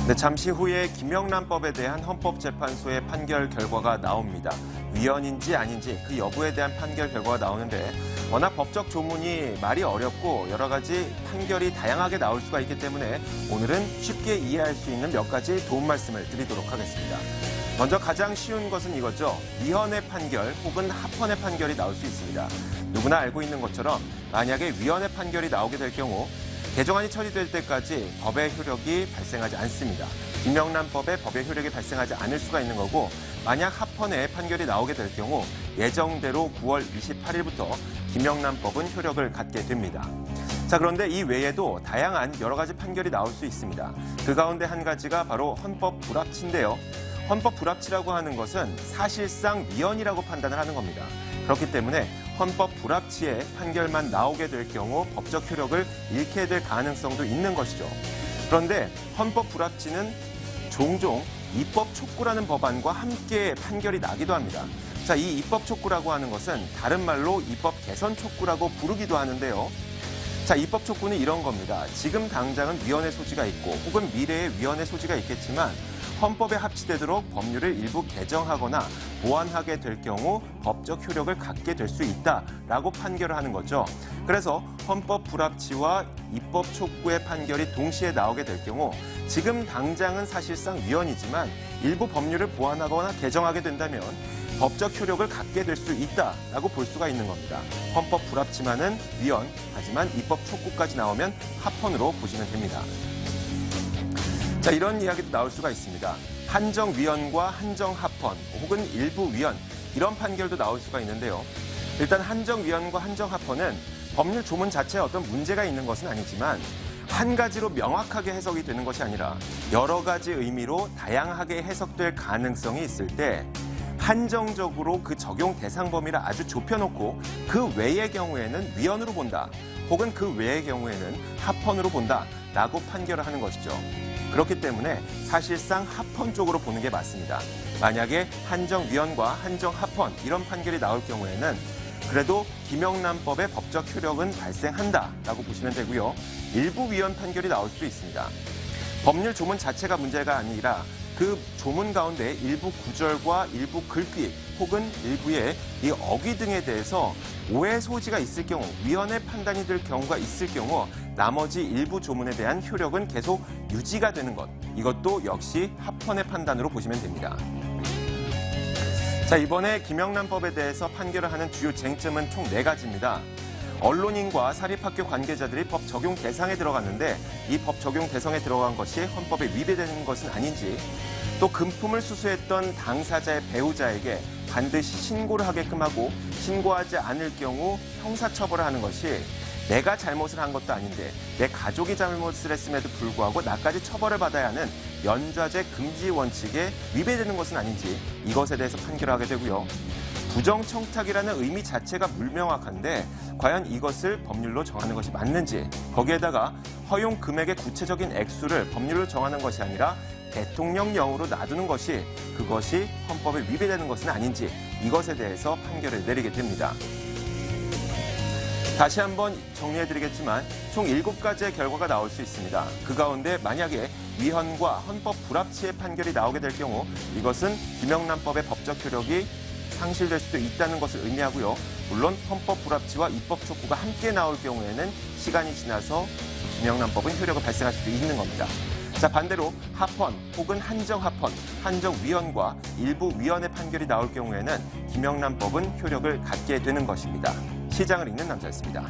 네, 잠시 후에 김영란법에 대한 헌법재판소의 판결 결과가 나옵니다. 위헌인지 아닌지 그 여부에 대한 판결 결과가 나오는데 워낙 법적 조문이 말이 어렵고 여러 가지 판결이 다양하게 나올 수가 있기 때문에 오늘은 쉽게 이해할 수 있는 몇 가지 도움 말씀을 드리도록 하겠습니다. 먼저 가장 쉬운 것은 이거죠. 위헌의 판결 혹은 합헌의 판결이 나올 수 있습니다. 누구나 알고 있는 것처럼 만약에 위헌의 판결이 나오게 될 경우 개정안이 처리될 때까지 법의 효력이 발생하지 않습니다. 김영란법에 법의 효력이 발생하지 않을 수가 있는 거고 만약 합헌의 판결이 나오게 될 경우 예정대로 9월 28일부터 김영란법은 효력을 갖게 됩니다. 자, 그런데 이 외에도 다양한 여러 가지 판결이 나올 수 있습니다. 그 가운데 한 가지가 바로 헌법 불합치인데요. 헌법 불합치라고 하는 것은 사실상 위헌이라고 판단을 하는 겁니다. 그렇기 때문에 헌법 불합치의 판결만 나오게 될 경우 법적 효력을 잃게 될 가능성도 있는 것이죠. 그런데 헌법 불합치는 종종 입법 촉구라는 법안과 함께 판결이 나기도 합니다. 자, 이 입법 촉구라고 하는 것은 다른 말로 입법 개선 촉구라고 부르기도 하는데요. 자, 입법 촉구는 이런 겁니다. 지금 당장은 위헌의 소지가 있고 혹은 미래에 위헌의 소지가 있겠지만 헌법에 합치되도록 법률을 일부 개정하거나 보완하게 될 경우 법적 효력을 갖게 될 수 있다라고 판결을 하는 거죠. 그래서 헌법 불합치와 입법 촉구의 판결이 동시에 나오게 될 경우 지금 당장은 사실상 위헌이지만 일부 법률을 보완하거나 개정하게 된다면 법적 효력을 갖게 될 수 있다라고 볼 수가 있는 겁니다. 헌법 불합치만은 위헌, 하지만 입법 촉구까지 나오면 합헌으로 보시면 됩니다. 자, 이런 이야기도 나올 수가 있습니다. 한정 위헌과 한정 합헌 혹은 일부 위헌 이런 판결도 나올 수가 있는데요. 일단 한정 위헌과 한정 합헌은 법률 조문 자체에 어떤 문제가 있는 것은 아니지만 한 가지로 명확하게 해석이 되는 것이 아니라 여러 가지 의미로 다양하게 해석될 가능성이 있을 때 한정적으로 그 적용 대상 범위를 아주 좁혀놓고 그 외의 경우에는 위헌으로 본다 혹은 그 외의 경우에는 합헌으로 본다라고 판결을 하는 것이죠. 그렇기 때문에 사실상 합헌 쪽으로 보는 게 맞습니다. 만약에 한정 위헌과 한정 합헌 이런 판결이 나올 경우에는 그래도 김영란법의 법적 효력은 발생한다라고 보시면 되고요. 일부 위헌 판결이 나올 수도 있습니다. 법률 조문 자체가 문제가 아니라 그 조문 가운데 일부 구절과 일부 글귀 혹은 일부의 이 어귀 등에 대해서 오해 소지가 있을 경우, 위헌의 판단이 될 경우가 있을 경우 나머지 일부 조문에 대한 효력은 계속 유지가 되는 것. 이것도 역시 합헌의 판단으로 보시면 됩니다. 자, 이번에 김영란법에 대해서 판결을 하는 주요 쟁점은 총 4가지입니다. 언론인과 사립학교 관계자들이 법 적용 대상에 들어갔는데 이 법 적용 대상에 들어간 것이 헌법에 위배되는 것은 아닌지, 또 금품을 수수했던 당사자의 배우자에게 반드시 신고를 하게끔 하고 신고하지 않을 경우 형사처벌을 하는 것이 내가 잘못을 한 것도 아닌데 내 가족이 잘못을 했음에도 불구하고 나까지 처벌을 받아야 하는 연좌제 금지 원칙에 위배되는 것은 아닌지 이것에 대해서 판결하게 되고요. 부정청탁이라는 의미 자체가 불명확한데 과연 이것을 법률로 정하는 것이 맞는지, 거기에다가 허용 금액의 구체적인 액수를 법률로 정하는 것이 아니라 대통령령으로 놔두는 것이 그것이 헌법에 위배되는 것은 아닌지 이것에 대해서 판결을 내리게 됩니다. 다시 한번 정리해드리겠지만 총 7가지의 결과가 나올 수 있습니다. 그 가운데 만약에 위헌과 헌법 불합치의 판결이 나오게 될 경우 이것은 김영란법의 법적 효력이 상실될 수도 있다는 것을 의미하고요. 물론 헌법 불합치와 입법 촉구가 함께 나올 경우에는 시간이 지나서 김영란법은 효력을 발생할 수도 있는 겁니다. 자, 반대로 합헌 혹은 한정 합헌, 한정 위헌과 일부 위헌의 판결이 나올 경우에는 김영란법은 효력을 갖게 되는 것입니다. 시장을 읽는 남자였습니다.